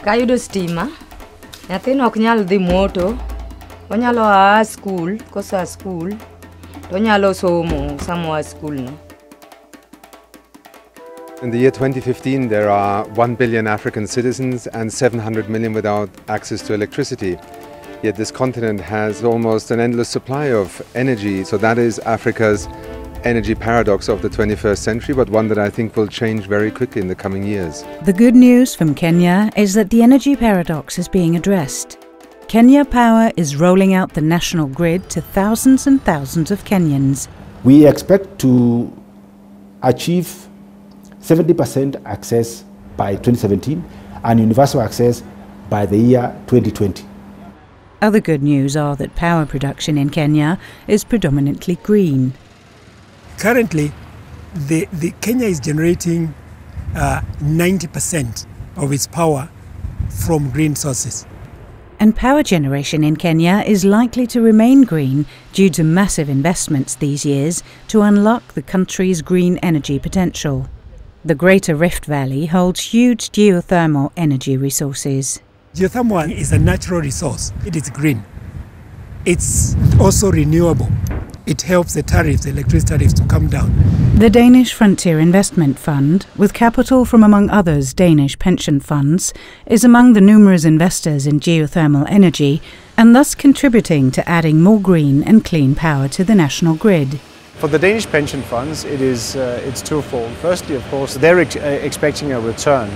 Kayudo stima, nyathino ok nyal dhi moto, onyalo aa skul, kosa skul, to onyalo somo samoa skul no. In the year 2015, there are 1 billion African citizens and 700 million without access to electricity. Yet this continent has almost an endless supply of energy. So that is Africa's energy paradox of the 21st century, but one that I think will change very quickly in the coming years. The good news from Kenya is that the energy paradox is being addressed. Kenya Power is rolling out the national grid to thousands and thousands of Kenyans. We expect to achieve 70% access by 2017 and universal access by the year 2020. Other good news are that power production in Kenya is predominantly green. Currently, the Kenya is generating 90% of its power from green sources. And power generation in Kenya is likely to remain green due to massive investments these years to unlock the country's green energy potential. The Greater Rift Valley holds huge geothermal energy resources. Geothermal is a natural resource. It is green. It's also renewable. It helps the electricity tariffs to come down. The Danish Frontier Investment Fund, with capital from among others Danish pension funds, is among the numerous investors in geothermal energy and thus contributing to adding more green and clean power to the national grid. For the Danish pension funds, it's twofold. Firstly, of course, they're expecting a return.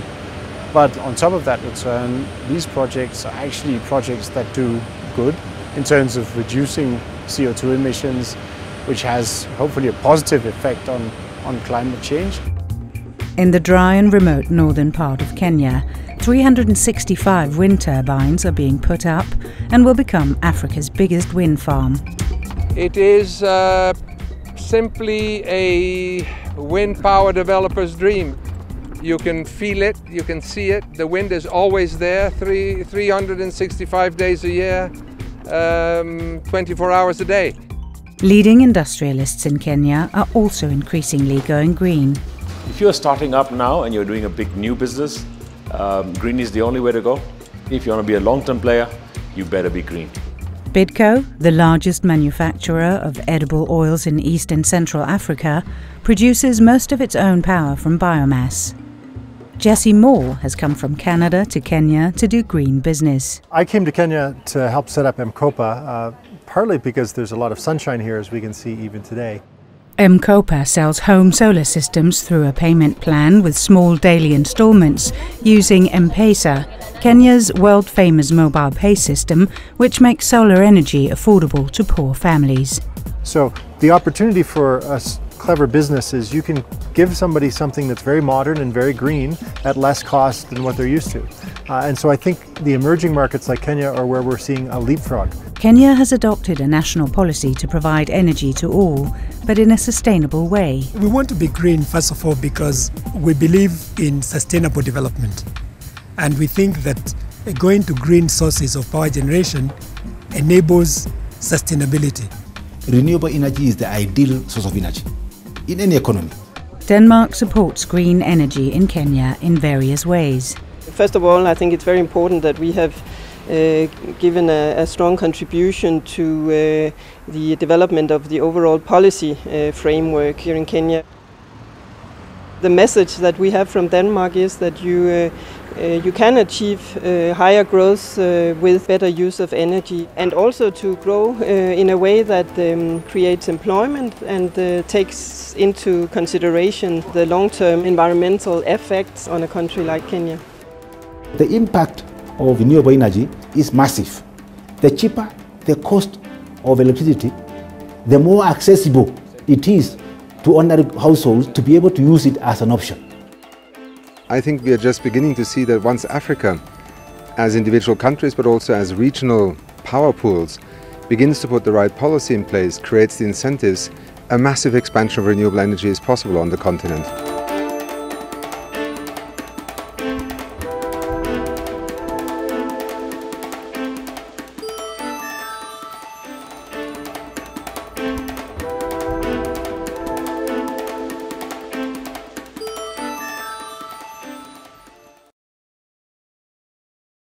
But on top of that return, these projects are actually projects that do good in terms of reducing CO2 emissions, which has hopefully a positive effect on climate change. In the dry and remote northern part of Kenya, 365 wind turbines are being put up and will become Africa's biggest wind farm. It is simply a wind power developer's dream. You can feel it, you can see it. The wind is always there, 365 days a year, 24 hours a day. Leading industrialists in Kenya are also increasingly going green. If you're starting up now and you're doing a big new business, green is the only way to go. If you want to be a long-term player, you better be green. Bidco, the largest manufacturer of edible oils in East and Central Africa, produces most of its own power from biomass. Jesse Moore has come from Canada to Kenya to do green business. I came to Kenya to help set up M-KOPA, partly because there's a lot of sunshine here, as we can see even today. M-KOPA sells home solar systems through a payment plan with small daily installments using M-Pesa, Kenya's world-famous mobile pay system, which makes solar energy affordable to poor families. So the opportunity for us clever business is you can give somebody something that's very modern and very green at less cost than what they're used to. And so I think the emerging markets like Kenya are where we're seeing a leapfrog. Kenya has adopted a national policy to provide energy to all, but in a sustainable way. We want to be green, first of all, because we believe in sustainable development. And we think that going to green sources of power generation enables sustainability. Renewable energy is the ideal source of energy in any economy. Denmark supports green energy in Kenya in various ways. First of all, I think it's very important that we have given a strong contribution to the development of the overall policy framework here in Kenya. The message that we have from Denmark is that you can achieve higher growth with better use of energy, and also to grow in a way that creates employment and takes into consideration the long-term environmental effects on a country like Kenya. The impact of renewable energy is massive. The cheaper the cost of electricity, the more accessible it is to ordinary households to be able to use it as an option. I think we are just beginning to see that once Africa, as individual countries but also as regional power pools, begins to put the right policy in place, creates the incentives, a massive expansion of renewable energy is possible on the continent.